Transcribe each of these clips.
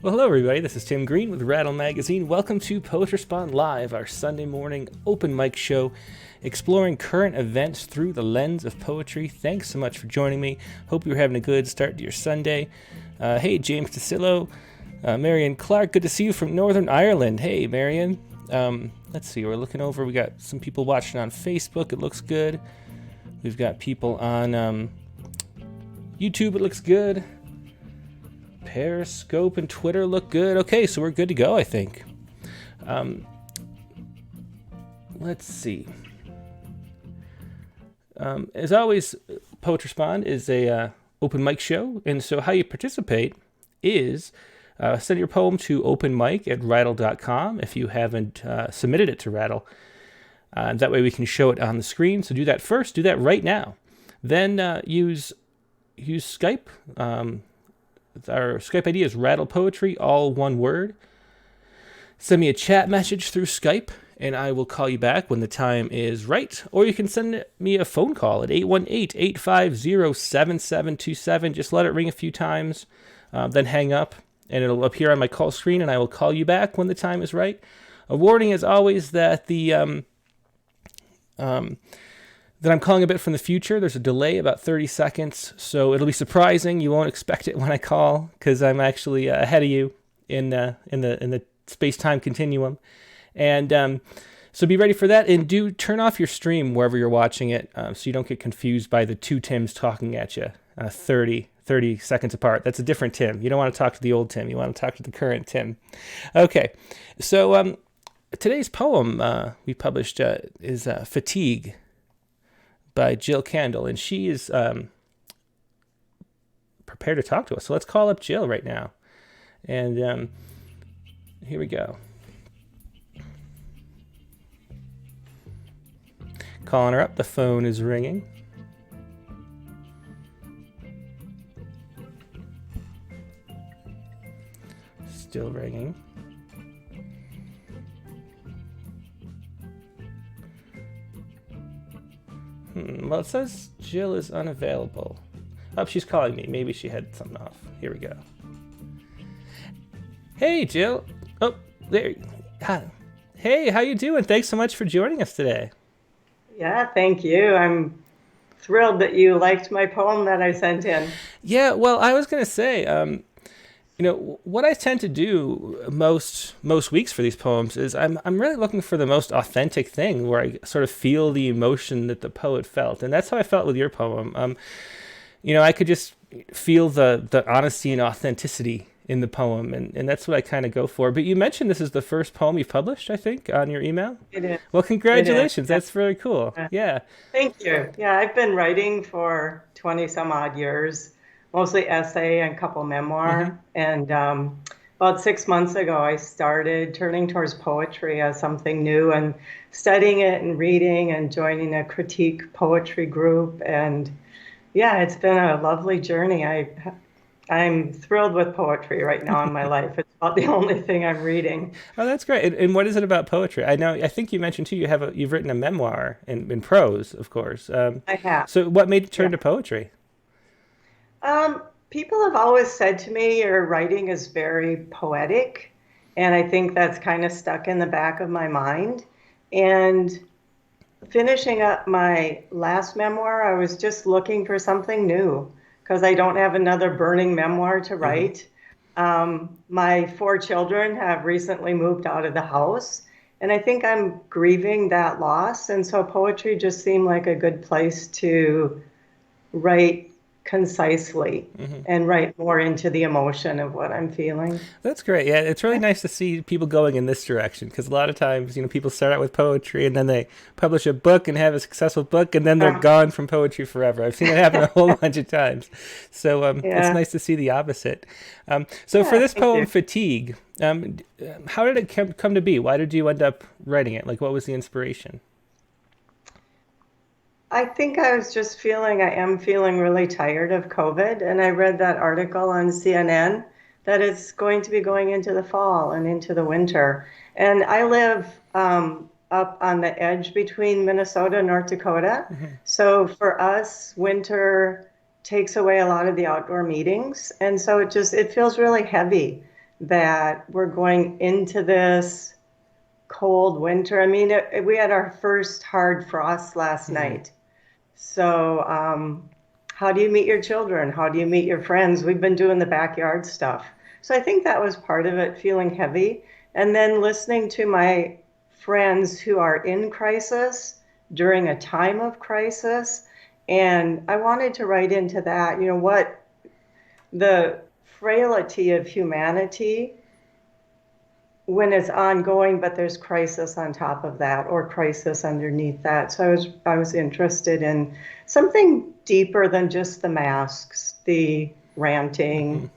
Well, hello everybody, this is Tim Green with Rattle Magazine. Welcome to Poetry Spawn Live, our Sunday morning open mic show, exploring current events through the lens of poetry. Thanks so much for joining me. Hope you're having a good start to your Sunday. Hey, James DeCillo, Marion Clark, good to see you from Northern Ireland. Hey, Marion. Let's see, we're looking over, we got some people watching on Facebook, it looks good. We've got people on YouTube, it looks good. Periscope and Twitter look good. Okay, so we're good to go, I think. Let's see. As always, Poetry Spawn is a open mic show, and so how you participate is send your poem to openmic@rattle.com if you haven't submitted it to Rattle. That way we can show it on the screen. So do that first. Do that right now. Then use Skype. Our Skype ID is rattlepoetry, all one word. Send me a chat message through Skype, and I will call you back when the time is right. Or you can send me a phone call at 818-850-7727. Just let it ring a few times, then hang up, and it'll appear on my call screen, and I will call you back when the time is right. A warning, as always, that that I'm calling a bit from the future. There's a delay, about 30 seconds, so it'll be surprising. You won't expect it when I call, because I'm actually ahead of you in the space-time continuum. And so be ready for that, and do turn off your stream wherever you're watching it, so you don't get confused by the two Tims talking at you 30 seconds apart. That's a different Tim. You don't want to talk to the old Tim. You want to talk to the current Tim. Okay, so today's poem we published is Fatigue by Jill Candle, and she is prepared to talk to us. So let's call up Jill right now. And here we go. Calling her up. The phone is ringing. Still ringing. Well, it says Jill is unavailable. Oh, she's calling me. Maybe she had something off. Here we go. Hey, Jill. Oh, there. Hi. Hey, how you doing? Thanks so much for joining us today. Yeah, thank you. I'm thrilled that you liked my poem that I sent in. Yeah, well, I was going to say, what I tend to do most weeks for these poems is I'm really looking for the most authentic thing, where I sort of feel the emotion that the poet felt, and that's how I felt with your poem. I could just feel the honesty and authenticity in the poem, and that's what I kind of go for. But you mentioned this is the first poem you've published, I think, on your email. It is. Well, congratulations. It is. That's very cool. Yeah. Thank you. Yeah, I've been writing for 20 some odd years. Mostly essay and a couple memoir. And about 6 months ago, I started turning towards poetry as something new and studying it and reading and joining a critique poetry group. And yeah, it's been a lovely journey. I'm thrilled with poetry right now in my life. It's about the only thing I'm reading. Oh, that's great. And what is it about poetry? I think you mentioned too, you've written a memoir in prose, of course. I have. So what made you turn to poetry? People have always said to me, your writing is very poetic. And I think that's kind of stuck in the back of my mind. And finishing up my last memoir, I was just looking for something new because I don't have another burning memoir to write. My 4 children have recently moved out of the house, and I think I'm grieving that loss. And so poetry just seemed like a good place to write concisely and write more into the emotion of what I'm feeling. That's great. Yeah, it's really nice to see people going in this direction, because a lot of times, people start out with poetry and then they publish a book and have a successful book, and then they're gone from poetry forever. I've seen it happen a whole bunch of times. So it's nice to see the opposite. For this poem, Fatigue, how did it come to be? Why did you end up writing it? Like, what was the inspiration? I think I am feeling really tired of COVID. And I read that article on CNN that it's going to be going into the fall and into the winter. And I live up on the edge between Minnesota and North Dakota. So for us, winter takes away a lot of the outdoor meetings. And so it feels really heavy that we're going into this cold winter. I mean, we had our first hard frost last night. So, how do you meet your children? How do you meet your friends? We've been doing the backyard stuff. So I think that was part of it, feeling heavy. And then listening to my friends who are in crisis during a time of crisis. And I wanted to write into that, what the frailty of humanity when it's ongoing, but there's crisis on top of that or crisis underneath that. So I was interested in something deeper than just the masks, the ranting.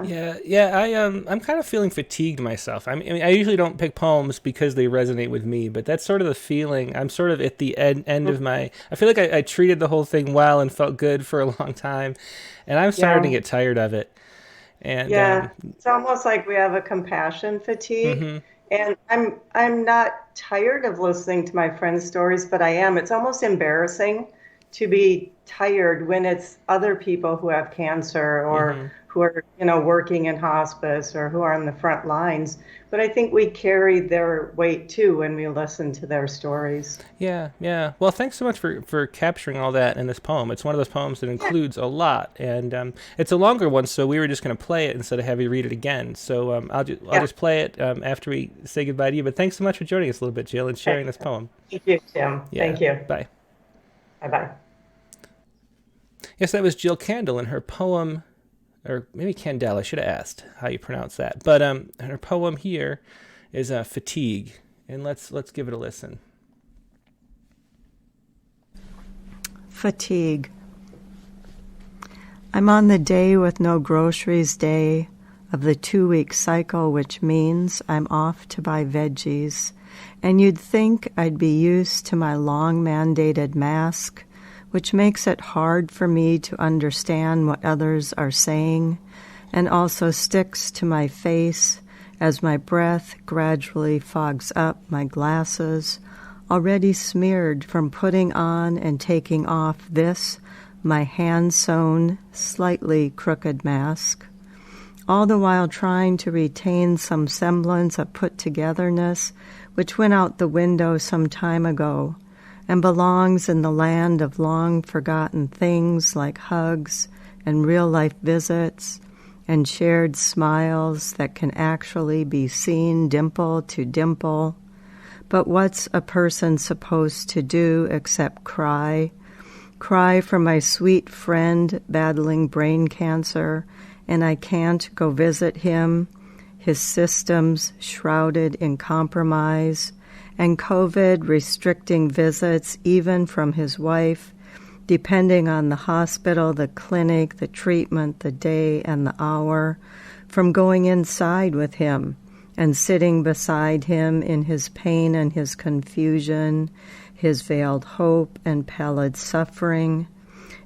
Yeah. I'm kind of feeling fatigued myself. I usually don't pick poems because they resonate with me, but that's sort of the feeling. I'm sort of at the end of my. I feel like I treated the whole thing well and felt good for a long time, and I'm starting to Yeah. get tired of it. And Yeah. It's almost like we have a compassion fatigue. And I'm not tired of listening to my friends' stories, but I am. It's almost embarrassing to be tired when it's other people who have cancer or who are, working in hospice or who are on the front lines. But I think we carry their weight too when we listen to their stories. Yeah. Well, thanks so much for capturing all that in this poem. It's one of those poems that Yeah. includes a lot, and it's a longer one, so we were just going to play it instead of have you read it again. So I'll Yeah. just play it after we say goodbye to you. But thanks so much for joining us a little bit, Jill, and sharing this poem. Thank you, Tim. Yeah. Thank you. Bye. Bye bye. Yes, that was Jill Candle and her poem, or maybe Candell. I should have asked how you pronounce that. But her poem here is "Fatigue," and let's give it a listen. Fatigue. I'm on the day with no groceries day of the 2-week cycle, which means I'm off to buy veggies. And you'd think I'd be used to my long mandated mask, which makes it hard for me to understand what others are saying, and also sticks to my face as my breath gradually fogs up my glasses, already smeared from putting on and taking off this, my hand-sewn, slightly crooked mask, all the while trying to retain some semblance of put-togetherness which went out the window some time ago and belongs in the land of long-forgotten things like hugs and real-life visits and shared smiles that can actually be seen dimple to dimple. But what's a person supposed to do except cry? Cry for my sweet friend battling brain cancer, and I can't go visit him, his systems shrouded in compromise, and COVID restricting visits even from his wife, depending on the hospital, the clinic, the treatment, the day, and the hour, from going inside with him and sitting beside him in his pain and his confusion, his veiled hope and pallid suffering,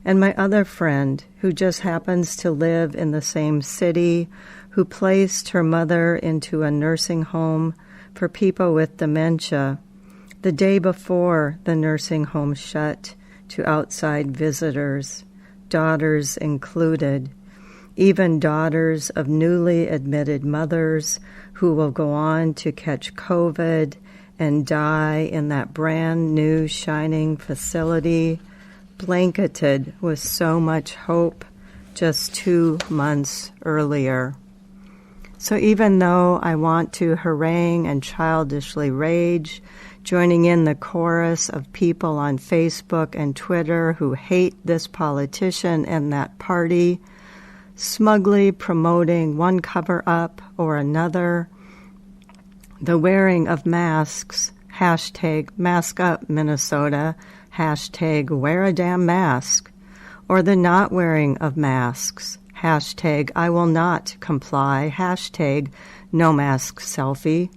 and my other friend who just happens to live in the same city, who placed her mother into a nursing home for people with dementia the day before the nursing home shut to outside visitors, daughters included, even daughters of newly admitted mothers who will go on to catch COVID and die in that brand new shining facility, blanketed with so much hope just 2 months earlier. So even though I want to harangue and childishly rage, joining in the chorus of people on Facebook and Twitter who hate this politician and that party, smugly promoting one cover-up or another, the wearing of masks, hashtag mask up Minnesota, hashtag wear a damn mask, or the not wearing of masks, hashtag I will not comply, hashtag no mask selfie.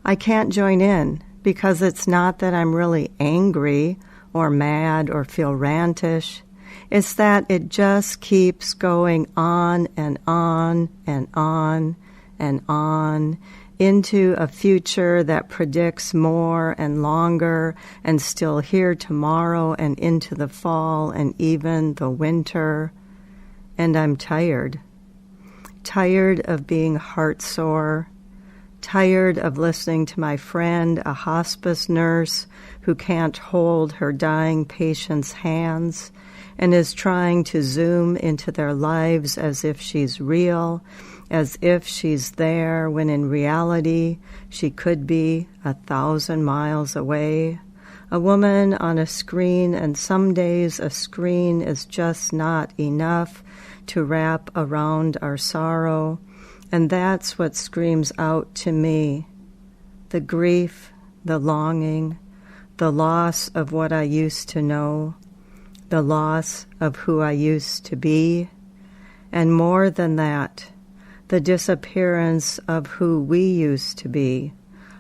I can't join in because it's not that I'm really angry or mad or feel rantish. It's that it just keeps going on and on and on and on into a future that predicts more and longer and still here tomorrow and into the fall and even the winter. And I'm tired. tired of being heartsore, tired of listening to my friend, a hospice nurse who can't hold her dying patient's hands and is trying to zoom into their lives as if she's real, as if she's there when in reality she could be 1,000 miles away. A woman on a screen, and some days a screen is just not enough to wrap around our sorrow. And that's what screams out to me. The grief, the longing, the loss of what I used to know, the loss of who I used to be, and more than that, the disappearance of who we used to be,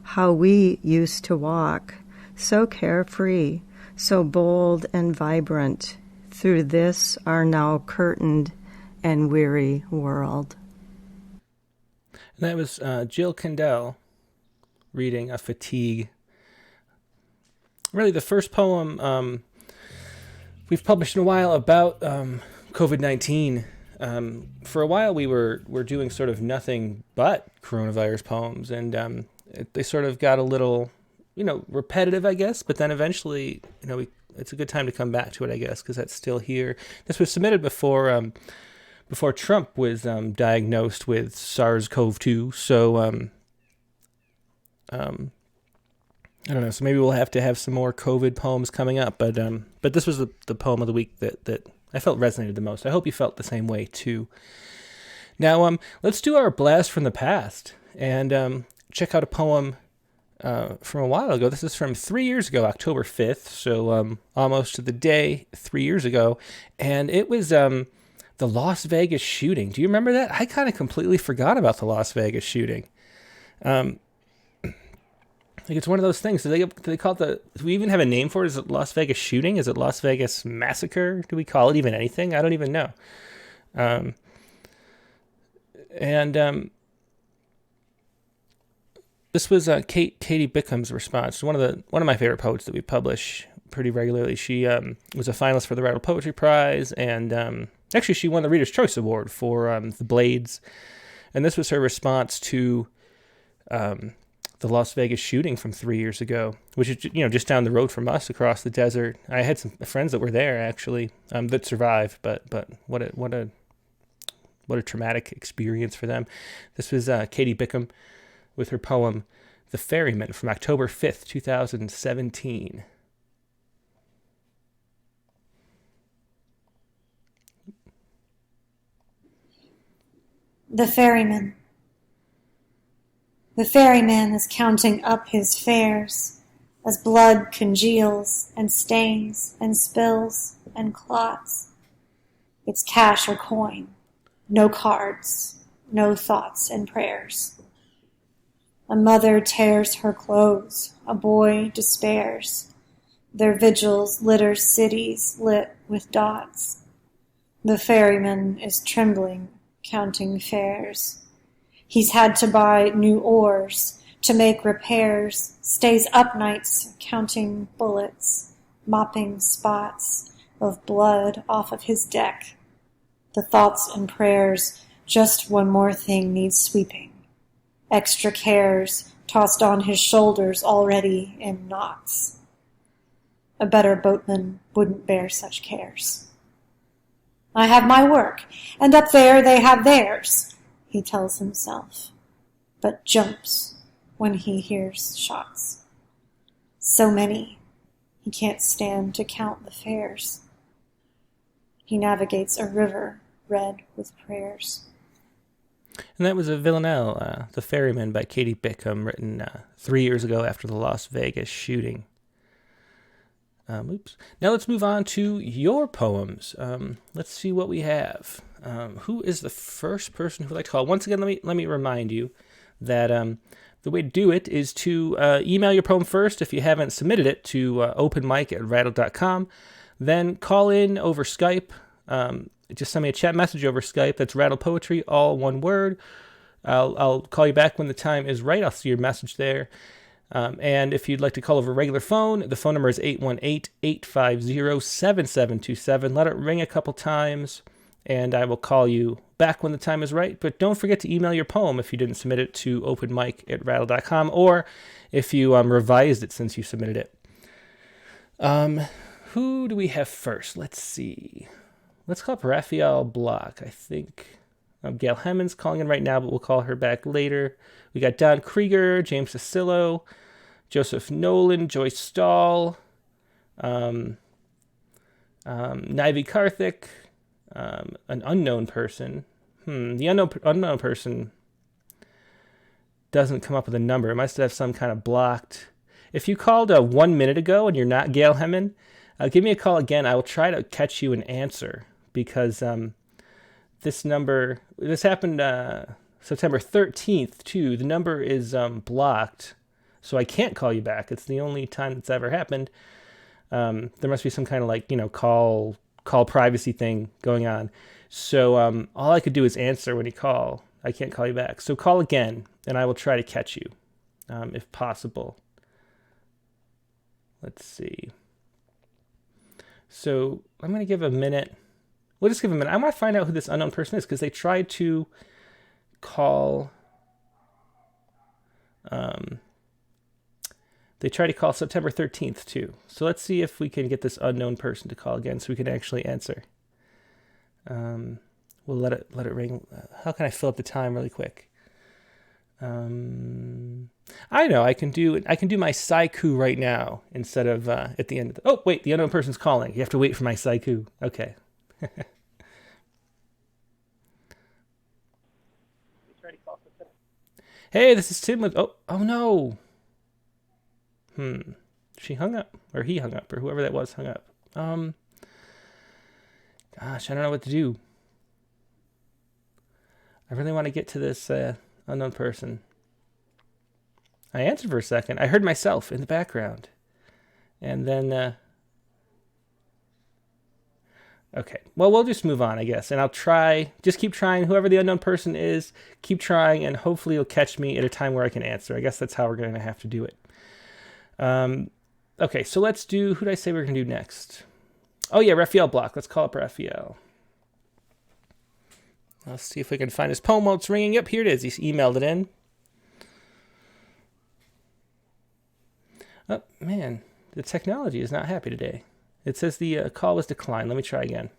how we used to walk, so carefree, so bold and vibrant, through this our now curtained and weary world. And that was Jill Kendall reading A Fatigue. Really the first poem we've published in a while about COVID-19. For a while we were doing sort of nothing but coronavirus poems, and they sort of got a little, repetitive, I guess, but then eventually, it's a good time to come back to it, I guess, because that's still here. This was submitted before Trump was diagnosed with SARS-CoV-2, so I don't know. So maybe we'll have to have some more COVID poems coming up, but this was the poem of the week that I felt resonated the most. I hope you felt the same way too. Now, let's do our blast from the past and check out a poem from a while ago. This is from 3 years ago, October 5th, so almost to the day 3 years ago, and it was the Las Vegas shooting. Do you remember that? I kind of completely forgot about the Las Vegas shooting. Like it's one of those things. Do they call it do we even have a name for it? Is it Las Vegas shooting? Is it Las Vegas massacre? Do we call it even anything? I don't even know. This was Katie Bickham's response. One of my favorite poets that we publish pretty regularly. She was a finalist for the Rattle Poetry Prize, and actually she won the Reader's Choice Award for The Blades. And this was her response to the Las Vegas shooting from 3 years ago, which is just down the road from us across the desert. I had some friends that were there actually that survived, but what a traumatic experience for them. This was Katie Bickham with her poem "The Ferryman" from October 5th, 2017. The Ferryman. The ferryman is counting up his fares as blood congeals and stains and spills and clots. It's cash or coin, no cards, no thoughts and prayers. A mother tears her clothes, a boy despairs. Their vigils litter cities lit with dots. The ferryman is trembling, counting fares. He's had to buy new oars to make repairs, stays up nights counting bullets, mopping spots of blood off of his deck. The thoughts and prayers, just one more thing needs sweeping. Extra cares tossed on his shoulders already in knots. A better boatman wouldn't bear such cares. I have my work, and up there they have theirs, he tells himself, but jumps when he hears shots. So many, he can't stand to count the fares. He navigates a river red with prayers. And that was a Villanelle, The Ferryman by Katie Bickham, written 3 years ago after the Las Vegas shooting. Now let's move on to your poems. Let's see what we have. Who is the first person who would like to call? Once again, let me remind you that the way to do it is to email your poem first if you haven't submitted it to openmic@rattle.com. Then call in over Skype. Just send me a chat message over Skype. That's Rattle Poetry, all one word. I'll call you back when the time is right. I'll see your message there. And if you'd like to call over a regular phone, the phone number is 818-850-7727. Let it ring a couple times, and I will call you back when the time is right. But don't forget to email your poem if you didn't submit it to openmic@rattle.com, or if you revised it since you submitted it. Who do we have first? Let's see. Let's call up Raphael Block. I think Gail Hemmons calling in right now, but we'll call her back later. We got Don Krieger, James Cicillo, Joseph Nolan, Joyce Stahl, Nivy Karthik, an unknown person. The unknown person doesn't come up with a number. It must have some kind of blocked. If you called 1 minute ago and you're not Gail Hemmon, give me a call again. I will try to catch you and answer, because this happened September 13th too. The number is blocked, so I can't call you back. It's the only time that's ever happened. There must be some kind of call privacy thing going on. So all I could do is answer when you call. I can't call you back. So call again, and I will try to catch you, if possible. Let's see. So I'm going to give a minute. We'll just give a minute. I want to find out who this unknown person is, because they tried to call. They tried to call September 13th too. So let's see if we can get this unknown person to call again, so we can actually answer. We'll let it ring. How can I fill up the time really quick? I know I can do my Saiku right now instead of at the end. Oh wait, the unknown person's calling. You have to wait for my Saiku. Okay. Hey, this is Tim with. Oh no. She hung up, or he hung up, or whoever that was hung up. Gosh, I don't know what to do. I really want to get to this unknown person. I answered for a second. I heard myself in the background. And then... Okay. Well, we'll just move on, I guess. And I'll try... Just keep trying. Whoever the unknown person is, keep trying, and hopefully you'll catch me at a time where I can answer. I guess that's how we're going to have to do it. Okay, so let's do... Who did I say we were going to do next? Oh, yeah, Raphael Block. Let's call up Raphael. Let's see if we can find his poem while it's ringing. Yep, here it is. He's emailed it in. Oh, man. The technology is not happy today. It says the call was declined. Let me try again.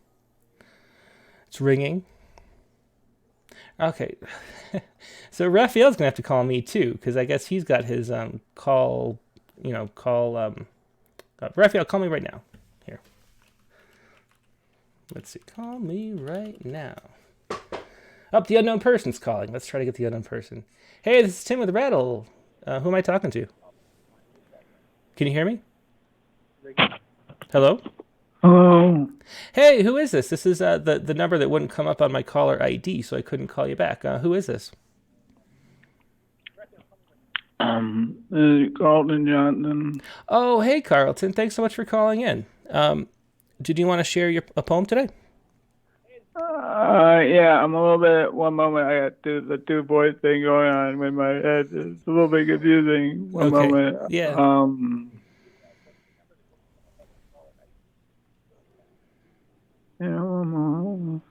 It's ringing. Okay. So Raphael's going to have to call me, too, because I guess he's got his call... Raphael, call me right now. Here. Let's see. Call me right now. The unknown person's calling. Let's try to get the unknown person. Hey, this is Tim with Rattle. Who am I talking to? Can you hear me? Hello? Hello. Hey, who is this? This is the number that wouldn't come up on my caller ID, so I couldn't call you back. Who is this? This is Carlton Johnson. Oh, hey, Carlton. Thanks so much for calling in. Did you want to share a poem today? Yeah, I'm a little bit. One moment, I got the two voice thing going on with my head. It's a little bit confusing. One moment. Yeah. Yeah, one moment.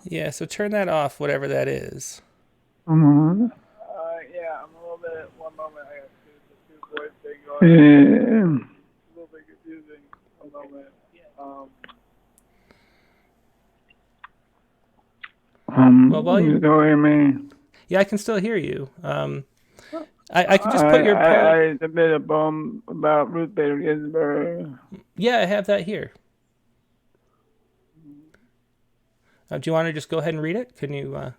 Yeah, so turn that off, whatever that is. One moment. Yeah, I'm a little bit. One moment, I got the two voice thing going on. Yeah. A little bit confusing. One moment. Well, while you don't hear me. Yeah, I can still hear you. I can just put your poem. I submitted a poem about Ruth Bader Ginsburg. Yeah, I have that here. Do you want to just go ahead and read it? Can you?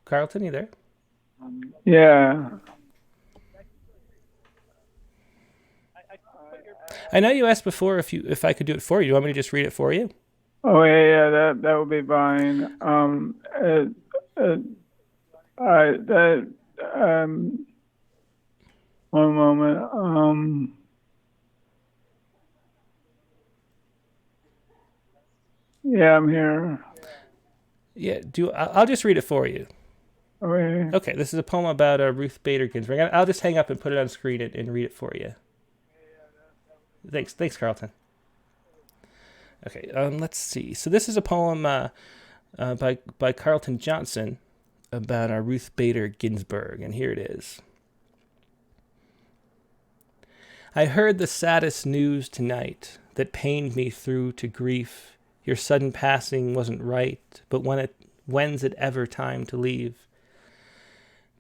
Carlton, you there? Yeah. I know you asked before if I could do it for you. Do you want me to just read it for you? Oh yeah, that would be fine. One moment. Yeah, I'm here. Yeah, I'll just read it for you. Okay. Okay, this is a poem about Ruth Bader Ginsburg. I'll just hang up and put it on screen and read it for you. Thanks, Carlton. Okay, let's see. So this is a poem by Carlton Johnson about Ruth Bader Ginsburg, and here it is. I heard the saddest news tonight that pained me through to grief. Your sudden passing wasn't right, but when's it ever time to leave?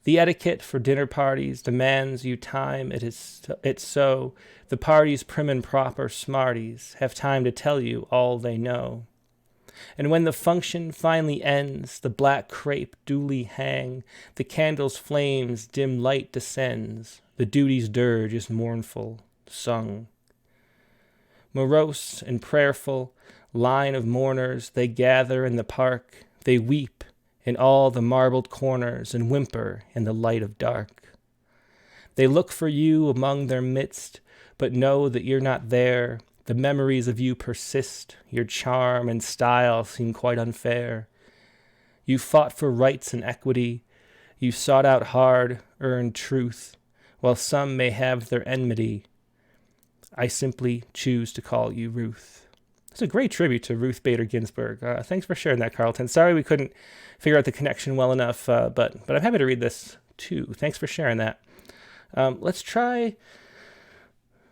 The etiquette for dinner parties demands you time it's so. The parties prim and proper smarties have time to tell you all they know. And when the function finally ends, the black crepe duly hang, the candle's flames dim light descends, the duty's dirge is mournful, sung. Morose and prayerful, line of mourners, they gather in the park, they weep in all the marbled corners and whimper in the light of dark. They look for you among their midst, but know that you're not there. The memories of you persist, your charm and style seem quite unfair. You fought for rights and equity, you sought out hard-earned truth, while some may have their enmity. I simply choose to call you Ruth. It's a great tribute to Ruth Bader Ginsburg. Thanks for sharing that, Carlton. Sorry we couldn't figure out the connection well enough, but I'm happy to read this too. Thanks for sharing that. Let's try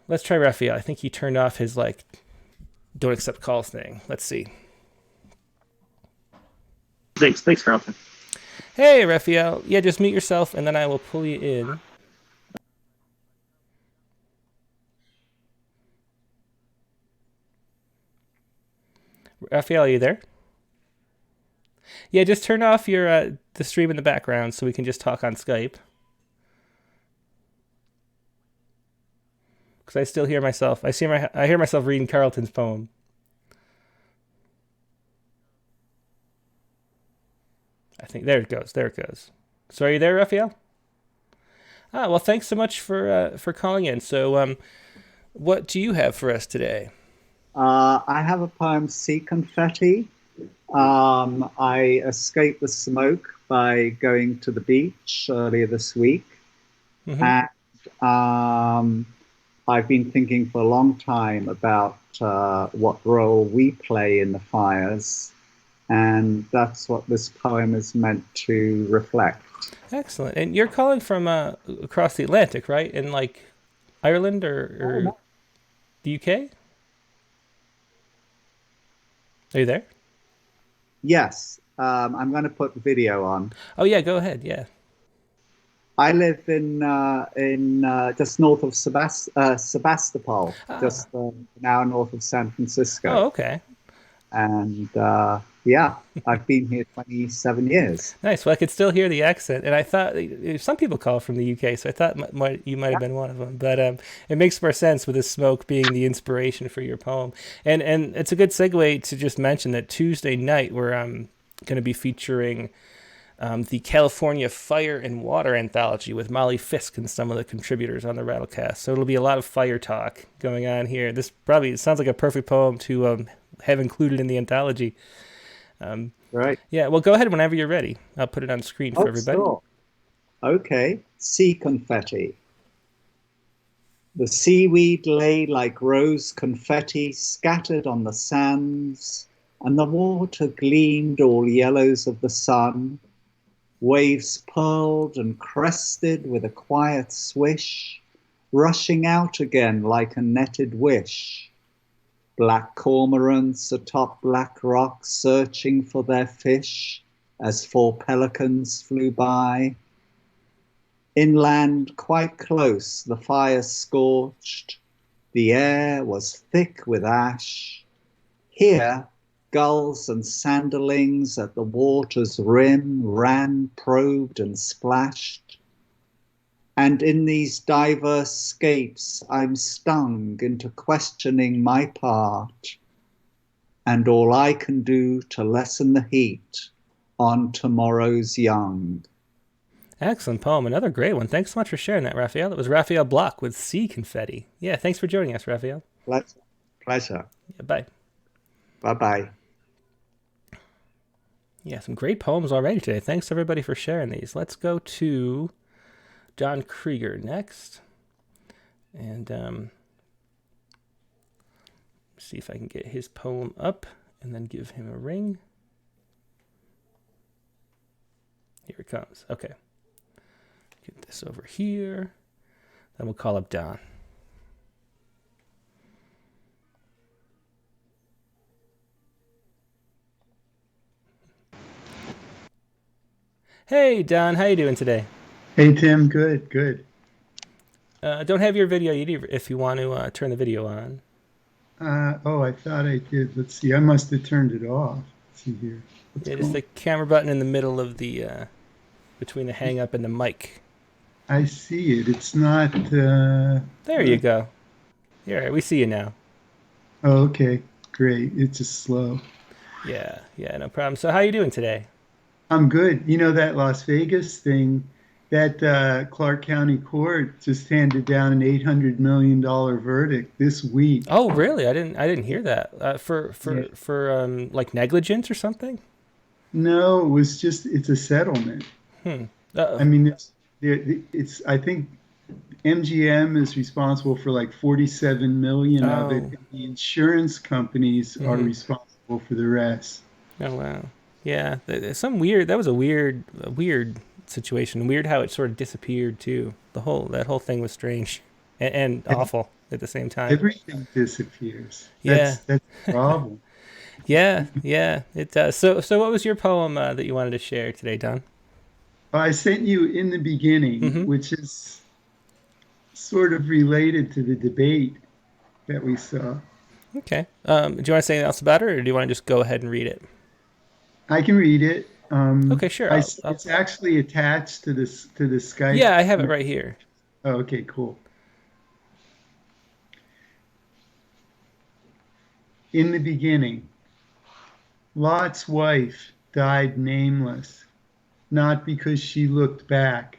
Raphael. I think he turned off his don't accept calls thing. Let's see. Thanks, Carlton. Hey, Raphael. Yeah, just mute yourself, and then I will pull you in. Raphael, are you there? Yeah, just turn off your the stream in the background so we can just talk on Skype. Because I still hear myself. I hear myself reading Carlton's poem. I think there it goes. So are you there, Raphael? Well, thanks so much for calling in. So, what do you have for us today? I have a poem, Sea Confetti. I escaped the smoke by going to the beach earlier this week. Mm-hmm. And I've been thinking for a long time about what role we play in the fires. And that's what this poem is meant to reflect. Excellent. And you're calling from across the Atlantic, right? In Ireland or the UK? Are you there? Yes. I'm going to put video on. Oh, yeah, go ahead. Yeah. I live in just north of Sebastopol, just an hour north of San Francisco. Oh, okay. And yeah, I've been here 27 years. Nice. Well, I could still hear the accent, and I thought some people call from the UK, so I thought you might have been one of them. But it makes more sense with the smoke being the inspiration for your poem, and it's a good segue to just mention that Tuesday night we're going to be featuring the California Fire and Water Anthology with Molly Fisk and some of the contributors on the Rattlecast. So it'll be a lot of fire talk going on here. This probably sounds like a perfect poem to have included in the anthology. Right. Yeah, well, go ahead whenever you're ready. I'll put it on screen for everybody. Sure. Okay. Sea confetti. The seaweed lay like rose confetti scattered on the sands, and the water gleamed all yellows of the sun. Waves purled and crested with a quiet swish, rushing out again like a netted wish. Black cormorants atop black rocks searching for their fish as 4 pelicans flew by. Inland quite close the fire scorched, the air was thick with ash. Here gulls and sanderlings at the water's rim ran, probed and splashed. And in these diverse scapes I'm stung into questioning my part, and all I can do to lessen the heat on tomorrow's young. Excellent poem. Another great one. Thanks so much for sharing that, Raphael. It was Raphael Block with Sea Confetti. Yeah, thanks for joining us, Raphael. Pleasure. Yeah, bye. Bye-bye. Yeah, some great poems already today. Thanks everybody for sharing these. Let's go to John Krieger next. And see if I can get his poem up and then give him a ring. Here it comes. Okay. Get this over here. Then we'll call up Don. Hey, Don. How you doing today? Hey, Tim. Good, good. Don't have your video yet if you want to turn the video on. Oh, I thought I did. Let's see. I must have turned it off. Let's see here. It's the camera button in the middle of the, between the hang up and the mic. I see it. It's not. There you go. Here, we see you now. Oh, okay. Great. It's just slow. Yeah, no problem. So how you doing today? I'm good. You know that Las Vegas thing, that Clark County Court just handed down an $800 million verdict this week. Oh, really? I didn't hear that. For like negligence or something? No, it was just, it's a settlement. I mean, it's I think MGM is responsible for like 47 million of it. And the insurance companies are responsible for the rest. Oh, wow. Yeah, that was a weird situation. Weird how it sort of disappeared too. That whole thing was strange and awful at the same time. Everything disappears. Yeah, that's the problem. yeah, it does. So what was your poem that you wanted to share today, Don? I sent you In the Beginning, which is sort of related to the debate that we saw. Okay. Do you want to say anything else about it, or do you want to just go ahead and read it? I can read it. Okay, sure. It's actually attached to the Skype. Yeah, I have it right here. Oh, okay, cool. In the beginning, Lot's wife died nameless, not because she looked back,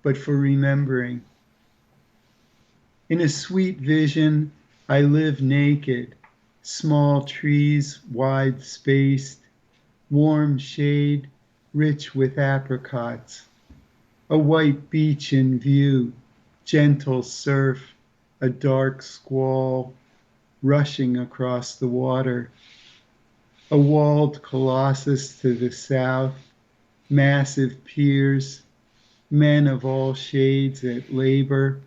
but for remembering. In a sweet vision, I live naked, small trees wide spaced, warm shade, rich with apricots, a white beach in view, gentle surf, a dark squall rushing across the water, a walled colossus to the south, massive piers, men of all shades at labor,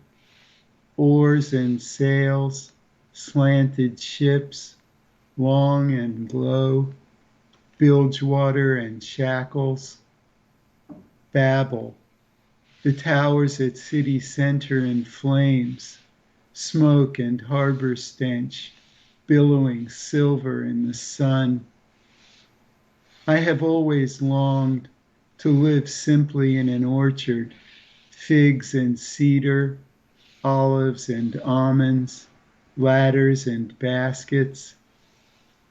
oars and sails, slanted ships, long and low, bilgewater and shackles, Babel, the towers at city center in flames, smoke and harbor stench, billowing silver in the sun. I have always longed to live simply in an orchard, figs and cedar, olives and almonds, ladders and baskets,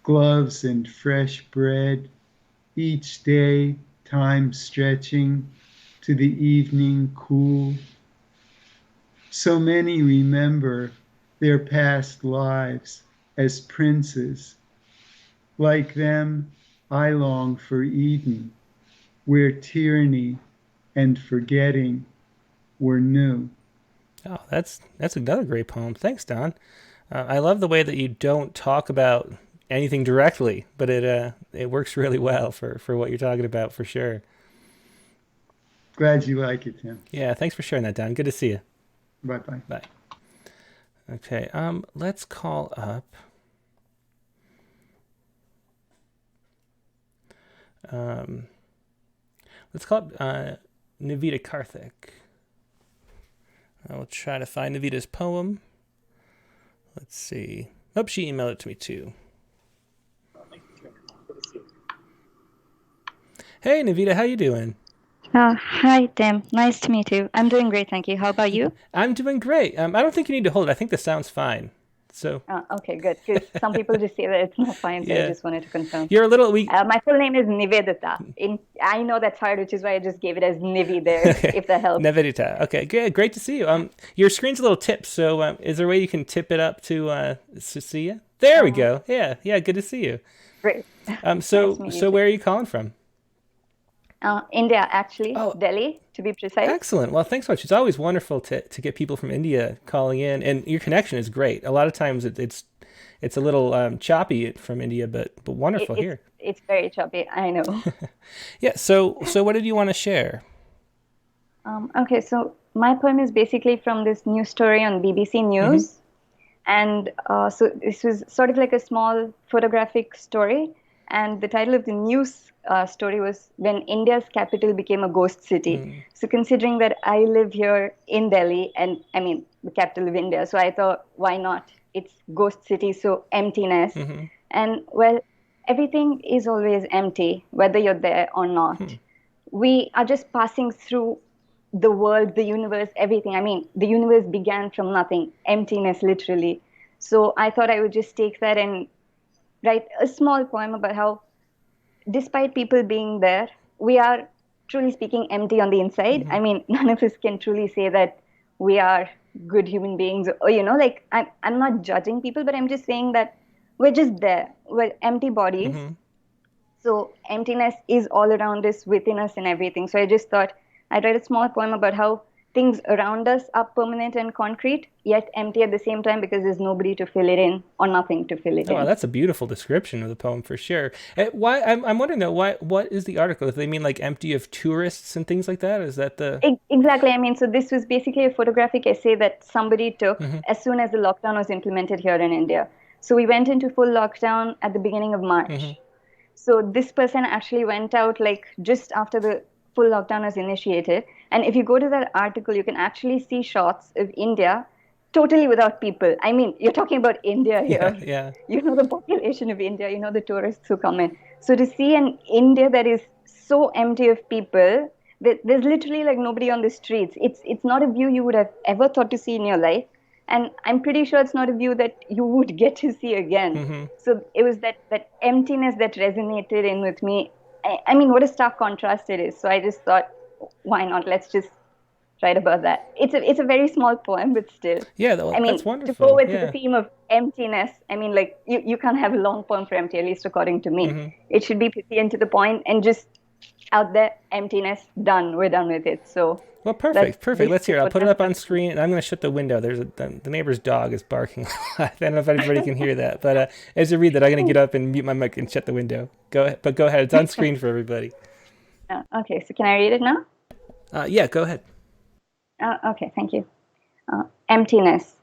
gloves and fresh bread, each day time stretching to the evening cool. So many remember their past lives as princes. Like them, I long for Eden, where tyranny and forgetting were new. Oh, that's another great poem. Thanks, Don. I love the way that you don't talk about anything directly, but it works really well for what you're talking about, for sure. Glad you like it, Tim. Yeah, thanks for sharing that, Don. Good to see you. Bye-bye. Bye. Okay, let's call up Navita Karthik. I will try to find Navita's poem. Let's see. Oh, she emailed it to me too. Hey, Navita, how you doing? Hi, Tim. Nice to meet you. I'm doing great, thank you. How about you? I'm doing great. I don't think you need to hold it. I think this sounds fine. So. Okay, good. Because some people just say that it's not fine, so I just wanted to confirm. You're a little weak. My full name is Nivedita. I know that's hard, which is why I just gave it as Nivi there, if that helps. Nivedita. Okay, good. Great to see you. Your screen's a little tipped, so is there a way you can tip it up to see you? There we go. Yeah, good to see you. Great. So where are you calling from? India, actually. Oh. Delhi, to be precise. Excellent. Well, thanks so much. It's always wonderful to get people from India calling in, and your connection is great. A lot of times it's a little choppy from India, but wonderful here. It's very choppy, I know. Yeah. So what did you want to share? Okay, so my poem is basically from this news story on BBC News. And so this was sort of like a small photographic story. And the title of the news story was When India's Capital Became a Ghost City. So considering that I live here in Delhi, and I mean, the capital of India, so I thought, why not? It's ghost city, so emptiness. And well, everything is always empty, whether you're there or not. We are just passing through the world, the universe, everything. I mean, the universe began from nothing, emptiness, literally. So I thought I would just take that and write a small poem about how, despite people being there, we are truly speaking empty on the inside. I mean, none of us can truly say that we are good human beings, or like I'm not judging people, but I'm just saying that we're just there. We're empty bodies. So emptiness is all around us, within us, and everything. So I just thought I'd write a small poem about how things around us are permanent and concrete, yet empty at the same time, because there's nobody to fill it in or nothing to fill it in. Oh, that's a beautiful description of the poem for sure. Why I'm wondering though, what is the article? If they mean like empty of tourists and things like that, is that the exactly? I mean, so this was basically a photographic essay that somebody took as soon as the lockdown was implemented here in India. So we went into full lockdown at the beginning of March. So this person actually went out like just after the full lockdown was initiated. And if you go to that article, you can actually see shots of India totally without people. I mean, you're talking about India here. Yeah. You know the population of India, you know the tourists who come in. So to see an India that is so empty of people, there's literally like nobody on the streets. It's not a view you would have ever thought to see in your life. And I'm pretty sure it's not a view that you would get to see again. So it was that emptiness that resonated in with me. I mean, what a stark contrast it is. So I just thought, why not? Let's just write about that. It's a very small poem, but still. Yeah, I mean, that's wonderful. To go with the theme of emptiness, I mean, like, you can't have a long poem for empty, at least according to me. It should be pithy and to the point, and just out there, emptiness, done. We're done with it. So. Well, perfect. Let's hear it. I'll put it up on screen, and I'm going to shut the window. There's the neighbor's dog is barking a lot. I don't know if anybody can hear that, but as you read that, I'm going to get up and mute my mic and shut the window. Go ahead. It's on screen for everybody. Okay, so can I read it now? Yeah, go ahead. Okay, thank you. Emptiness.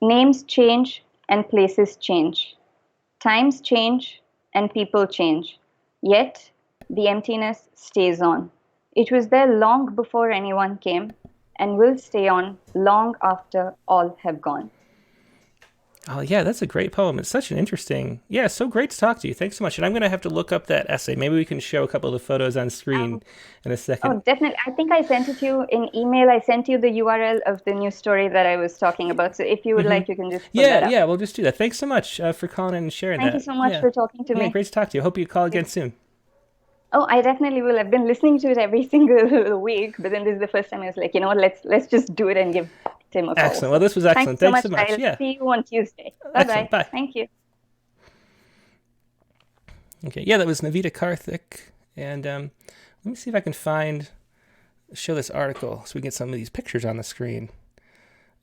Names change and places change. Times change and people change. Yet, the emptiness stays on. It was there long before anyone came, and will stay on long after all have gone. Oh, yeah, that's a great poem. It's such an interesting... Yeah, so great to talk to you. Thanks so much. And I'm going to have to look up that essay. Maybe we can show a couple of the photos on screen in a second. Oh, definitely. I think I sent it to you in email. I sent you the URL of the news story that I was talking about. So if you would like, you can just put that up. Yeah, we'll just do that. Thanks so much for calling in and sharing that. Thank you so much for talking to me. Yeah, great to talk to you. Hope you call again soon. Oh, I definitely will. I've been listening to it every single week, but then this is the first time I was like, you know what, let's just do it and give Tim a call. Excellent. Well, this was excellent. Thanks so much. I'll see you on Tuesday. Bye-bye. Bye. Thank you. Okay, yeah, that was Navita Karthik. And let me see if I can show this article so we can get some of these pictures on the screen.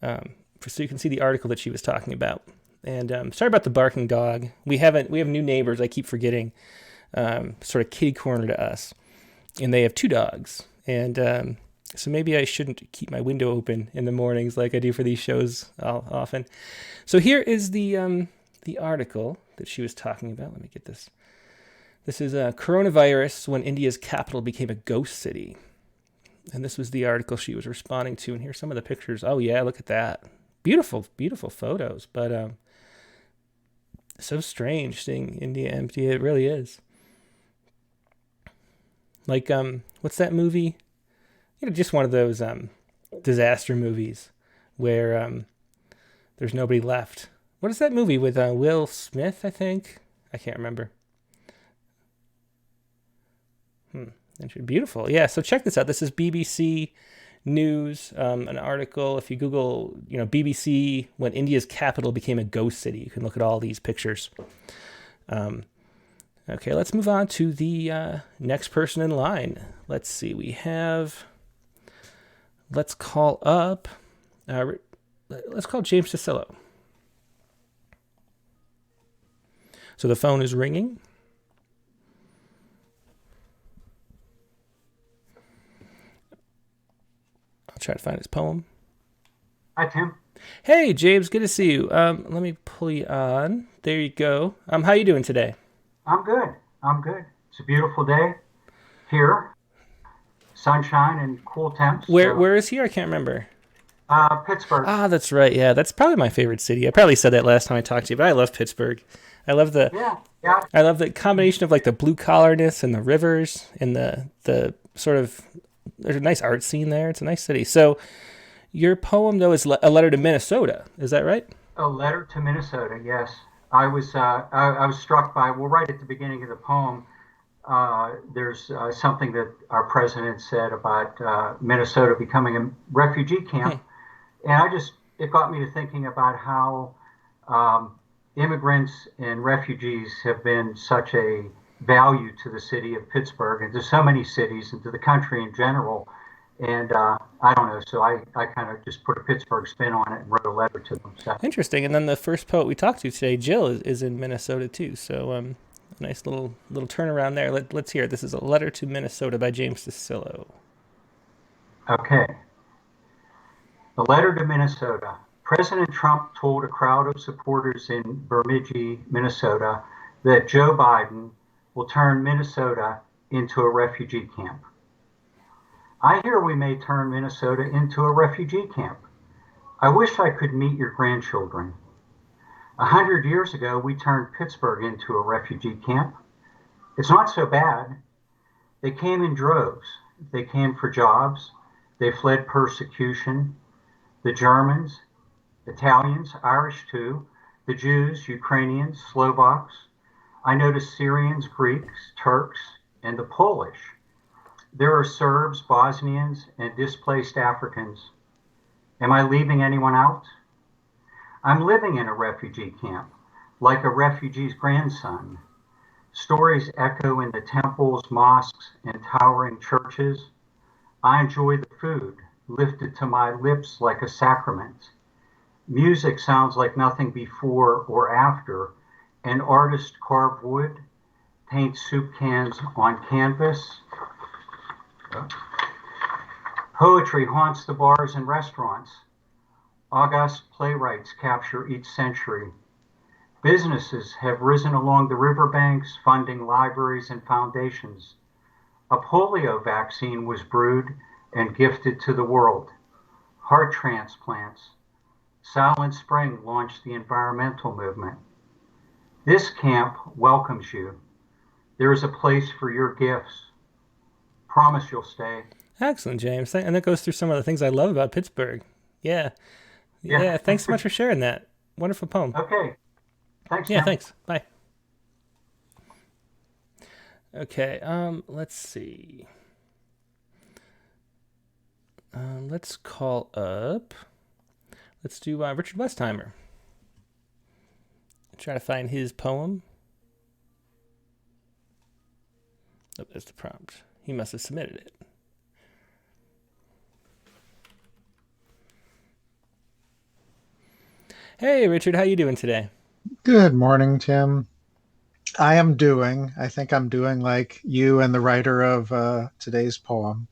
So you can see the article that she was talking about. And sorry about the barking dog. We have new neighbors. I keep forgetting. Sort of kitty corner to us, and they have 2 dogs, and so maybe I shouldn't keep my window open in the mornings like I do for these shows often. So here is the article that she was talking about. Let me get this. This is coronavirus when India's capital became a ghost city, and this was the article she was responding to. And here's some of the pictures. Oh yeah, look at that, beautiful photos, but so strange seeing India empty. It really is. Like, what's that movie? Just one of those disaster movies where there's nobody left. What is that movie with Will Smith, I think? I can't remember. Beautiful. Yeah, so check this out. This is BBC News, an article. If you Google, BBC when India's capital became a ghost city, you can look at all these pictures. Okay, let's move on to the next person in line. Let's see. Let's call up. Let's call James DeCillo. So the phone is ringing. I'll try to find his poem. Hi, Tim. Hey, James. Good to see you. Let me pull you on. There you go. How you doing today? I'm good. It's a beautiful day here. Sunshine and cool temps. Where is here? I can't remember. Pittsburgh. Ah, that's right. Yeah, that's probably my favorite city. I probably said that last time I talked to you, but I love Pittsburgh. I love the I love the combination of like the blue collarness and the rivers and the sort of, there's a nice art scene there. It's a nice city. So your poem though is a letter to Minnesota. Is that right? A letter to Minnesota. Yes. I was struck by, well, right at the beginning of the poem, there's something that our president said about Minnesota becoming a refugee camp. And it got me to thinking about how immigrants and refugees have been such a value to the city of Pittsburgh and to so many cities and to the country in general. And I don't know, so I kind of just put a Pittsburgh spin on it and wrote a letter to them. So. Interesting. And then the first poet we talked to today, Jill, is in Minnesota too. So a nice little turnaround there. Let's hear it. This is a letter to Minnesota by James DeCillo. Okay. A letter to Minnesota. President Trump told a crowd of supporters in Bemidji, Minnesota, that Joe Biden will turn Minnesota into a refugee camp. I hear we may turn Minnesota into a refugee camp. I wish I could meet your grandchildren. 100 years ago, we turned Pittsburgh into a refugee camp. It's not so bad. They came in droves. They came for jobs. They fled persecution. The Germans, Italians, Irish too, the Jews, Ukrainians, Slovaks. I noticed Syrians, Greeks, Turks, and the Polish. There are Serbs, Bosnians, and displaced Africans. Am I leaving anyone out? I'm living in a refugee camp, like a refugee's grandson. Stories echo in the temples, mosques, and towering churches. I enjoy the food, lifted to my lips like a sacrament. Music sounds like nothing before or after. An artist carve wood, paint soup cans on canvas. Poetry haunts the bars and restaurants. August playwrights capture each century. Businesses have risen along the riverbanks, funding libraries and foundations. A polio vaccine was brewed and gifted to the world. Heart transplants. Silent Spring launched the environmental movement. This camp welcomes you. There is a place for your gifts. Promise you'll stay. Excellent, James. And that goes through some of the things I love about Pittsburgh. Yeah. Thanks so much for sharing that. Wonderful poem. Okay. Thanks. Yeah, Tim. thanks. Bye. Okay, let's see. Let's call up. Let's do Richard Westheimer. Try to find his poem. Oh, there's the prompt. He must have submitted it. Hey, Richard, how you doing today? Good morning, Tim. I think I'm doing like you and the writer of today's poem.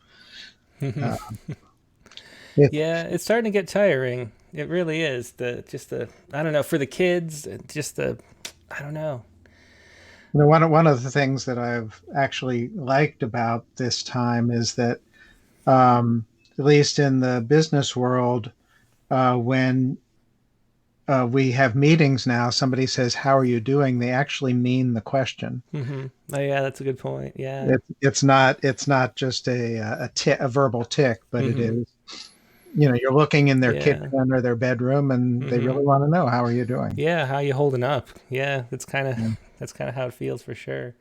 Yeah, it's starting to get tiring. It really is. I don't know, for the kids, I don't know. One of the things that I've actually liked about this time is that, at least in the business world, when we have meetings now, somebody says, "How are you doing?" They actually mean the question. Mm-hmm. Oh, yeah, that's a good point. Yeah, it's not just a verbal tick, but it is. You're looking in their kitchen or their bedroom, and they really want to know, "How are you doing?" Yeah, how you holding up? Yeah, that's kind of how it feels for sure.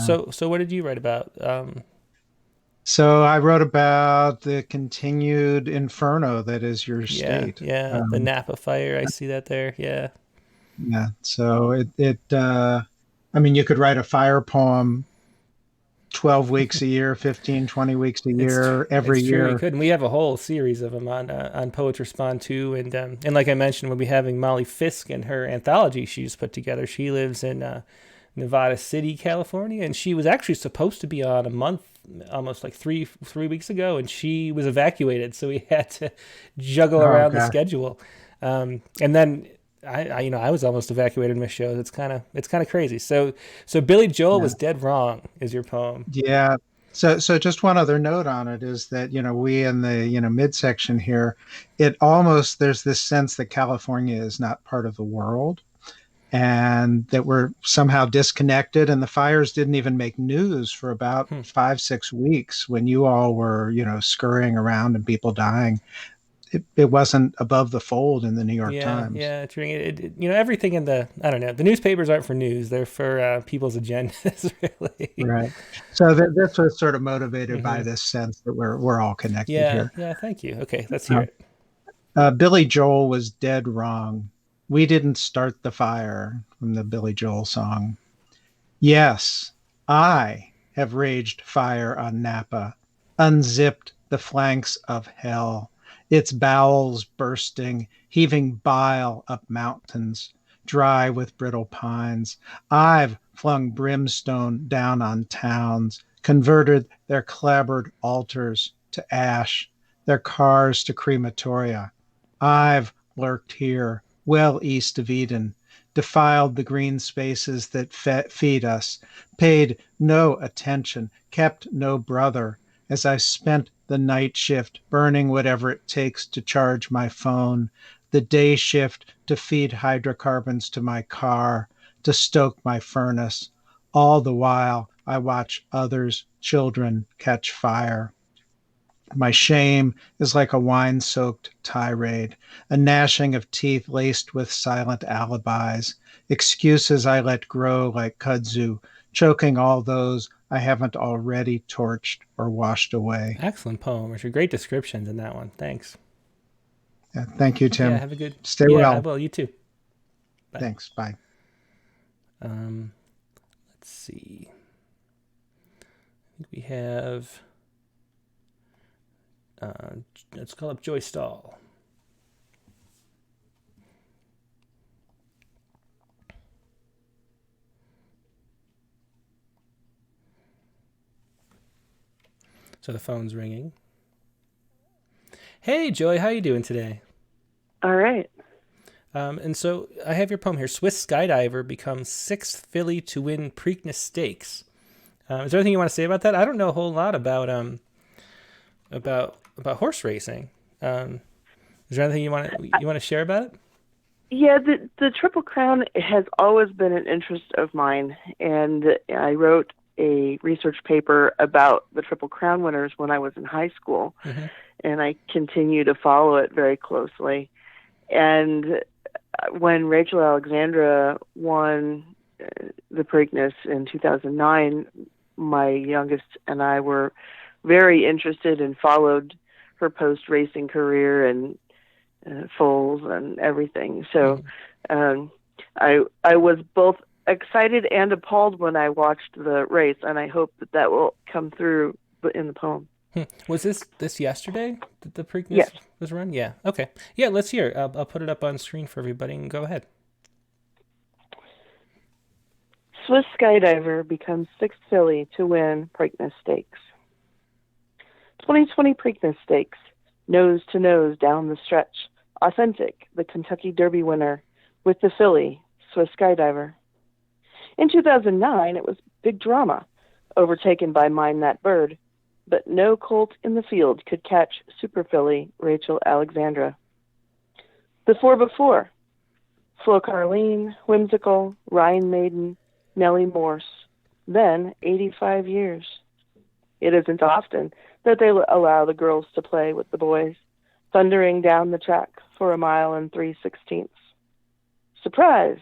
So what did you write about? So I wrote about the continued inferno that is your state. Yeah, the Napa fire. I see that there. Yeah. Yeah. So I mean, you could write a fire poem 12 weeks a year, 15, 20 weeks a year, every It's true. You year. could. And we have a whole series of them on Poets Respond too. And like I mentioned, we'll be having Molly Fisk and her anthology she's put together. She lives in Nevada City, California, and she was actually supposed to be on a month, almost like three weeks ago, and she was evacuated, so we had to juggle around the schedule. And then I was almost evacuated in my shows. It's kind of crazy. So Billy Joel was dead wrong is your poem. Yeah. So just one other note on it is that, we in the, midsection here, there's this sense that California is not part of the world and that we're somehow disconnected, and the fires didn't even make news for about 5-6 weeks when you all were, scurrying around and people dying. It wasn't above the fold in the New York Times. Yeah, it's everything in the the newspapers aren't for news; they're for people's agendas, really. Right. So this was sort of motivated by this sense that we're all connected here. Yeah. Thank you. Okay, let's hear it. Billy Joel was dead wrong. We didn't start the fire, from the Billy Joel song. Yes, I have raged fire on Napa, unzipped the flanks of hell, its bowels bursting, heaving bile up mountains, dry with brittle pines. I've flung brimstone down on towns, converted their clabbered altars to ash, their cars to crematoria. I've lurked here, well east of Eden, defiled the green spaces that feed us, paid no attention, kept no brother, as I spent the night shift burning whatever it takes to charge my phone, the day shift to feed hydrocarbons to my car, to stoke my furnace. All the while I watch others' children catch fire. My shame is like a wine-soaked tirade, a gnashing of teeth laced with silent alibis, excuses I let grow like kudzu, choking all those I haven't already torched or washed away. Excellent poem, Richard. Great descriptions in that one. Thanks. Yeah, thank you, Tim. Yeah, have a good... Stay well. I will. You too. Bye. Thanks. Bye. Let's see. I think we have... let's call up Joy Stahl. So the phone's ringing. Hey, Joy, how you doing today? All right. And so I have your poem here. Swiss skydiver becomes 6th filly to win Preakness Stakes. Is there anything you want to say about that? I don't know a whole lot about horse racing. Is there anything you want to share about it? Yeah, the Triple Crown has always been an interest of mine, and I wrote a research paper about the Triple Crown winners when I was in high school, and I continue to follow it very closely. And when Rachel Alexandra won the Preakness in 2009, my youngest and I were very interested and followed her post-racing career and foals and everything. So I was both excited and appalled when I watched the race, and I hope that will come through in the poem. Was this yesterday that the Preakness was run? Yeah. Okay. Yeah, let's hear it. I'll put it up on screen for everybody and go ahead. Swiss skydiver becomes 6th filly to win Preakness Stakes. 2020 Preakness Stakes, nose to nose down the stretch. Authentic, the Kentucky Derby winner, with the filly, Swiss skydiver. In 2009, it was big drama, overtaken by Mind That Bird, but no colt in the field could catch super filly Rachel Alexandra. The 4 before, Flo Carleen, Whimsical, Ryan Maiden, Nellie Morse, then 85 years. It isn't often that they allow the girls to play with the boys, thundering down the track for 1 mile and 3/16. Surprise!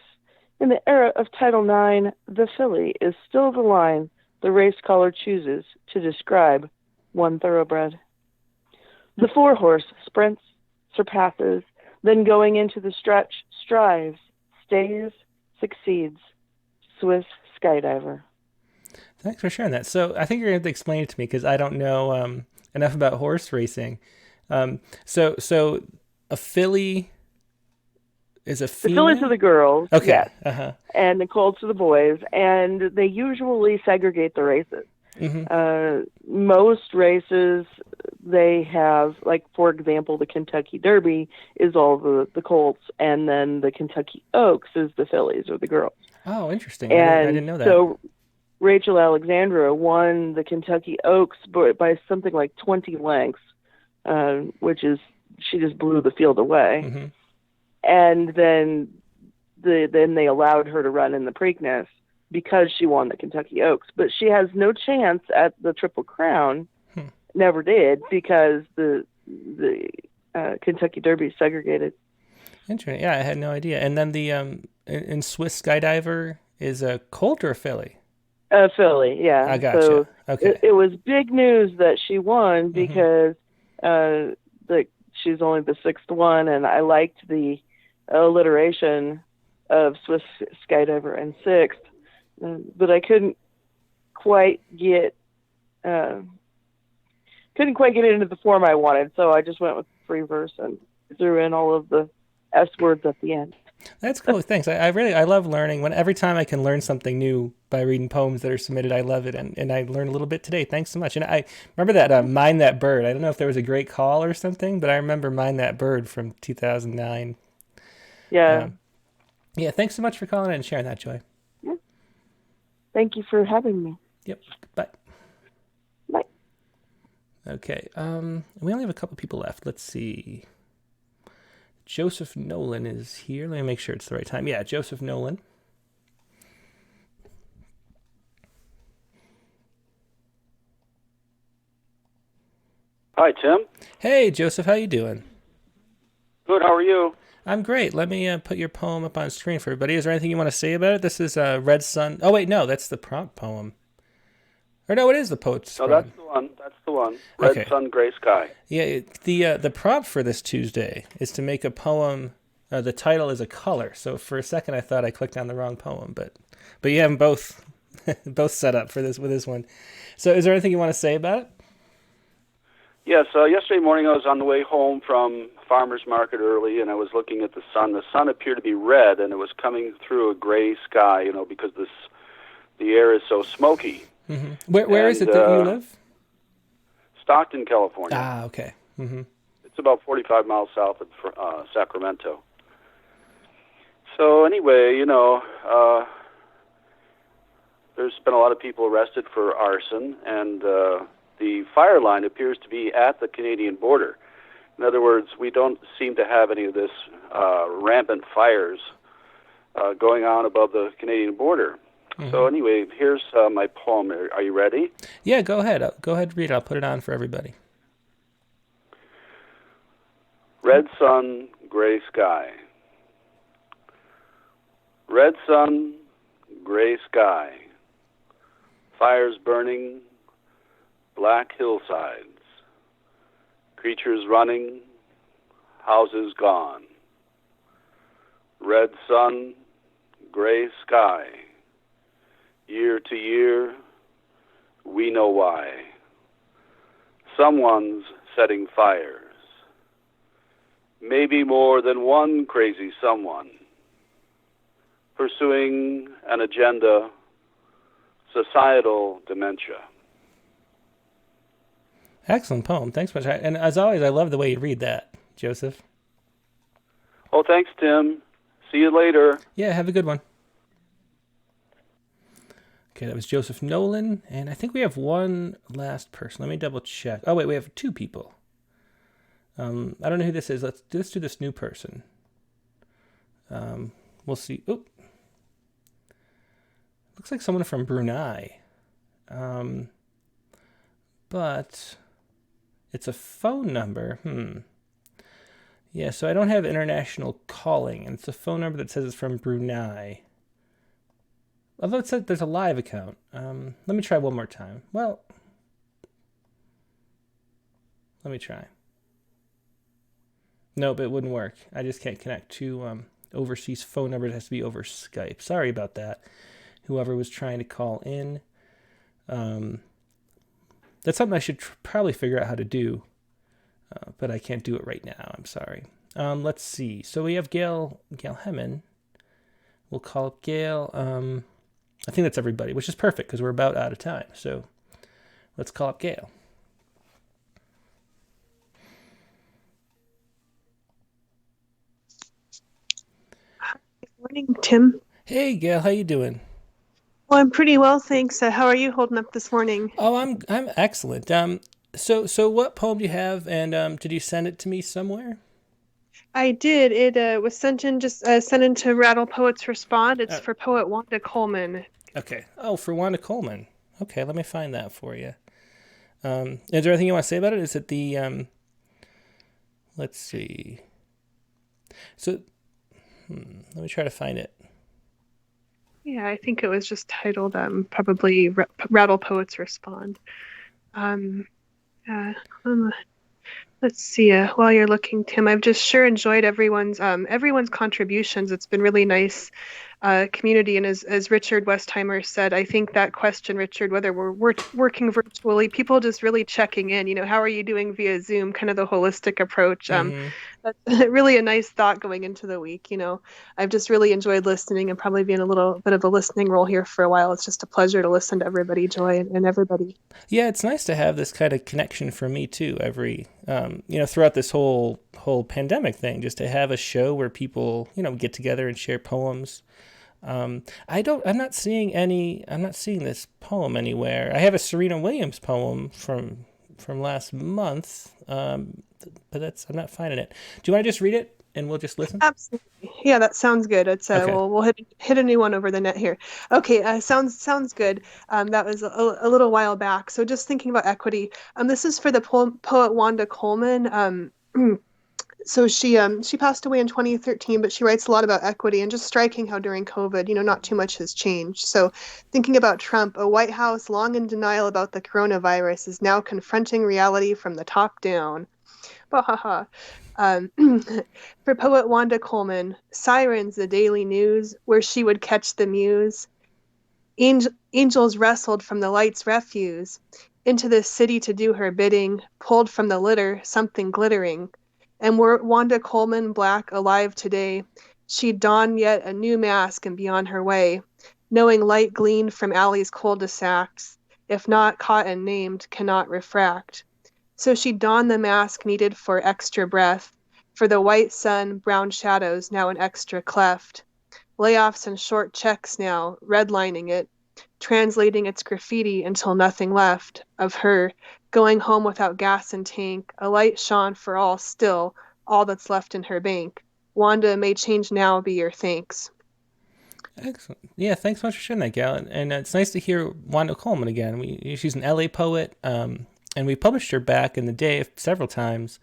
In the era of Title IX, the filly is still the line the race caller chooses to describe one thoroughbred. The 4-horse sprints, surpasses, then going into the stretch, strives, stays, succeeds. Swiss Skydiver. Thanks for sharing that. So I think you're going to have to explain it to me because I don't know enough about horse racing. So a filly is a female? The fillies are the girls, okay. yes, Uh-huh. and the colts are the boys, and they usually segregate the races. Most races, they have, like, for example, the Kentucky Derby is all the colts, and then the Kentucky Oaks is the fillies or the girls. Oh, interesting. And I didn't know that. So Rachel Alexandra won the Kentucky Oaks by something like 20 lengths, which is, she just blew the field away. And then they allowed her to run in the Preakness because she won the Kentucky Oaks. But she has no chance at the Triple Crown, never did, because the Kentucky Derby segregated. Interesting. Yeah, I had no idea. And then the in Swiss Skydiver is a colt or a filly? A filly, yeah. I gotcha. So okay. It was big news that she won because she's only the sixth one, and I liked the alliteration of Swiss Skydiver and sixth, but I couldn't quite get it into the form I wanted, so I just went with free verse and threw in all of the S words at the end. That's cool. Thanks. I love learning. Every time I can learn something new by reading poems that are submitted, I love it. And I learned a little bit today. Thanks so much. And I remember that Mind That Bird. I don't know if there was a great call or something, but I remember Mind That Bird from 2009. Yeah. Yeah. Thanks so much for calling in and sharing that, Joy. Yeah. Thank you for having me. Yep. Bye. Bye. Okay. We only have a couple people left. Let's see. Joseph Nolan is here. Let me make sure it's the right time. Yeah, Joseph Nolan. Hi, Tim. Hey, Joseph. How you doing? Good. How are you? I'm great. Let me put your poem up on screen for everybody. Is there anything you want to say about it? This is Red Sun. Oh, wait, no. That's the prompt poem. Or no, it is the poet's No, prompt. that's the one. That's the one. Red Sun, Gray Sky. Yeah, the prompt for this Tuesday is to make a poem. The title is a color. So for a second, I thought I clicked on the wrong poem, but you have them both set up for this with this one. So is there anything you want to say about it? Yes. Yesterday morning, I was on the way home from farmer's market early, and I was looking at the sun. The sun appeared to be red, and it was coming through a gray sky. Because the air is so smoky. Where is it that you live? Stockton, California. Ah, okay. It's about 45 miles south of Sacramento. So anyway, there's been a lot of people arrested for arson, and the fire line appears to be at the Canadian border. In other words, we don't seem to have any of this rampant fires going on above the Canadian border. So anyway, here's my poem. Are you ready? Yeah, go ahead. Go ahead and read it. I'll put it on for everybody. Red sun, gray sky. Red sun, gray sky. Fires burning, black hillsides. Creatures running, houses gone. Red sun, gray sky. Year to year, we know why. Someone's setting fires. Maybe more than one crazy someone. Pursuing an agenda, societal dementia. Excellent poem. Thanks much. And as always, I love the way you read that, Joseph. Oh, thanks, Tim. See you later. Yeah, have a good one. Okay, that was Joseph Nolan, and I think we have one last person. Let me double check. Oh, wait, we have two people. I don't know who this is. Let's do this new person. We'll see. Oop. Looks like someone from Brunei. But it's a phone number. Yeah, so I don't have international calling, and it's a phone number that says it's from Brunei. Although it said there's a live account. Let me try one more time. Well, let me try. Nope, it wouldn't work. I just can't connect to overseas phone numbers. It has to be over Skype. Sorry about that. whoever was trying to call in. That's something I should probably figure out how to do, but I can't do it right now. I'm sorry. Let's see. So we have Gail Hemmen. We'll call up Gail. I think that's everybody, which is perfect because we're about out of time. So let's call up Gail. Good morning, Tim. Hey, Gail, how you doing? Well, I'm pretty well, thanks. How are you holding up this morning? Oh, I'm excellent. So what poem do you have, and did you send it to me somewhere? I did. It was sent in to Rattle Poets Respond. It's for poet Wanda Coleman. Okay. Oh, for Wanda Coleman. Okay, let me find that for you. Is there anything you want to say about it? Is it the let's see. So, let me try to find it. Yeah, I think it was just titled probably Rattle Poets Respond. Let's see. While you're looking, Tim, I've just sure enjoyed everyone's contributions. It's been really nice community, and as Richard Westheimer said, I think that question, Richard, whether we're working virtually, people just really checking in. How are you doing via Zoom? Kind of the holistic approach. That's really a nice thought going into the week. I've just really enjoyed listening and probably being a little bit of a listening role here for a while. It's just a pleasure to listen to everybody, Joy, and everybody. Yeah, it's nice to have this kind of connection for me too. Every throughout this whole pandemic thing, just to have a show where people get together and share poems. I'm not seeing this poem anywhere. I have a Serena Williams poem from last month, but I'm not finding it. Do you want to just read it and we'll just listen? Absolutely. Yeah, that sounds good. It's okay. We'll hit a new one over the net here. Okay, sounds good. That was a little while back. So just thinking about equity. This is for the poet Wanda Coleman. So she passed away in 2013, but she writes a lot about equity, and just striking how during COVID, not too much has changed. So thinking about Trump, a White House long in denial about the coronavirus is now confronting reality from the top down. For poet Wanda Coleman, Sirens, the daily news, where she would catch the muse. Angels wrestled from the light's refuse into the city to do her bidding, pulled from the litter something glittering. And were Wanda Coleman black alive today, she'd don yet a new mask and be on her way, knowing light gleaned from alleys cul-de-sacs, if not caught and named, cannot refract. So she'd don the mask needed for extra breath, for the white sun, brown shadows, now an extra cleft. Layoffs and short checks now, redlining it, translating its graffiti until nothing left of her, going home without gas and tank, a light shone for all still, all that's left in her bank. Wanda, may change now be your thanks. Excellent. Yeah, thanks so much for sharing that, Gal. And it's nice to hear Wanda Coleman again. She's an LA poet, and we published her back in the day several times.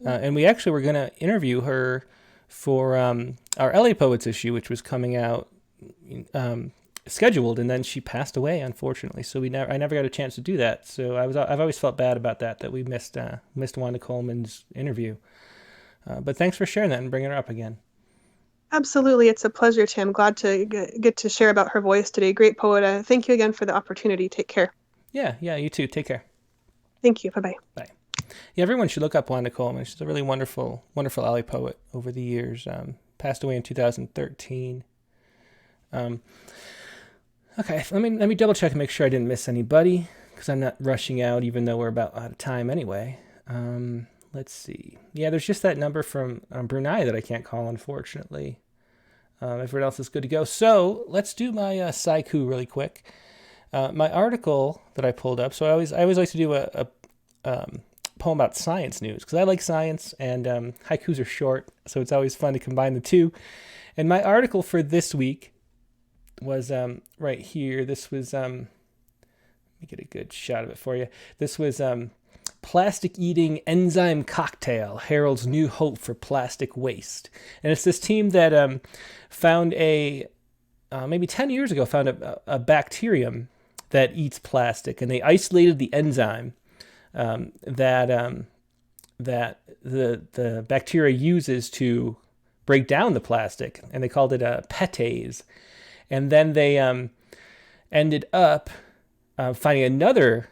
And we actually were going to interview her for our LA Poets issue, which was coming out scheduled, and then she passed away, unfortunately. So I never got a chance to do that. So I've always felt bad about that we missed Wanda Coleman's interview. But thanks for sharing that and bringing her up again. Absolutely, it's a pleasure, Tim. Glad to get to share about her voice today. Great poet. Thank you again for the opportunity. Take care. Yeah, you too. Take care. Thank you. Bye-bye. Bye. Yeah, everyone should look up Wanda Coleman. She's a really wonderful LA poet over the years. Passed away in 2013. Okay, let me double check and make sure I didn't miss anybody, because I'm not rushing out, even though we're about out of time anyway. Let's see. Yeah, there's just that number from Brunei that I can't call, unfortunately. Everyone else is good to go. So let's do my haiku really quick. My article that I pulled up. So I always like to do a poem about science news, because I like science, and haikus are short, so it's always fun to combine the two. And my article for this week was right here. This was let me get a good shot of it for you. This was plastic eating enzyme cocktail heralds new hope for plastic waste. And it's this team that found maybe 10 years ago found a bacterium that eats plastic, and they isolated the enzyme that the bacteria uses to break down the plastic, and they called it a petase. And then they ended up finding another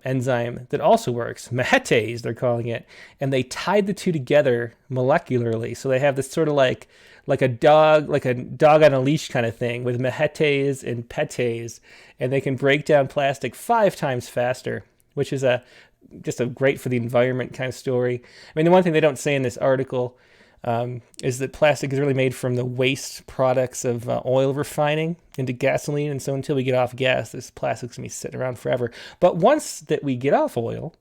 enzyme that also works, mehetase they're calling it, and they tied the two together molecularly. So they have this sort of like a dog on a leash kind of thing with mehetase and petase, and they can break down plastic 5 times faster, which is just a great for the environment kind of story. I mean, the one thing they don't say in this article is that plastic is really made from the waste products of oil refining into gasoline, and so until we get off gas, this plastic's gonna be sitting around forever. But once that we get off oil,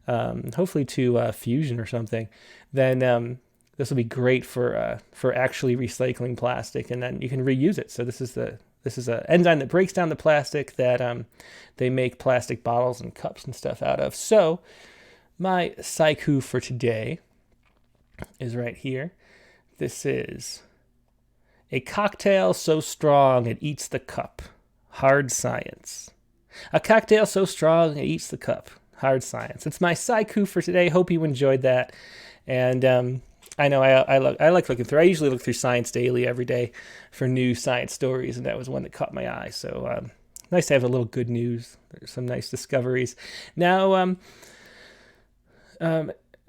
hopefully to fusion or something, then this will be great for actually recycling plastic, and then you can reuse it. So this is an enzyme that breaks down the plastic that they make plastic bottles and cups and stuff out of. So my haiku for today is right here. This is a cocktail so strong it eats the cup. Hard science. A cocktail so strong it eats the cup. Hard science. It's my haiku for today. Hope you enjoyed that. And I know I like looking through. I usually look through Science Daily every day for new science stories, and that was one that caught my eye. So nice to have a little good news. There's some nice discoveries. Now,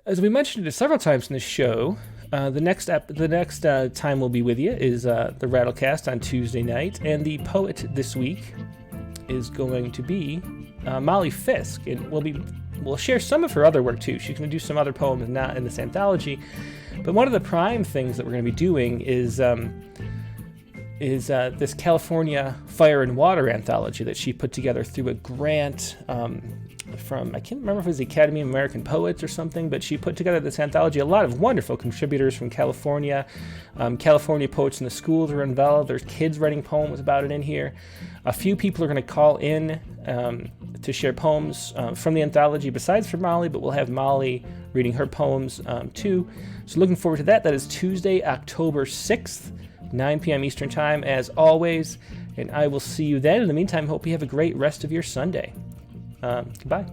as we mentioned it several times in the show, the next time we'll be with you is the Rattlecast on Tuesday night, and the poet this week is going to be Molly Fisk, and we'll share some of her other work too. She's going to do some other poems not in this anthology, but one of the prime things that we're going to be doing is this California Fire and Water anthology that she put together through a grant from, I can't remember if it was the Academy of American Poets or something, but she put together this anthology. A lot of wonderful contributors from California. California poets in the schools are involved. There's kids writing poems about it in here. A few people are going to call in to share poems from the anthology besides for Molly, but we'll have Molly reading her poems too. So looking forward to that. That is Tuesday, October 6th, 9 p.m. Eastern Time, as always. And I will see you then. In the meantime, hope you have a great rest of your Sunday. Goodbye.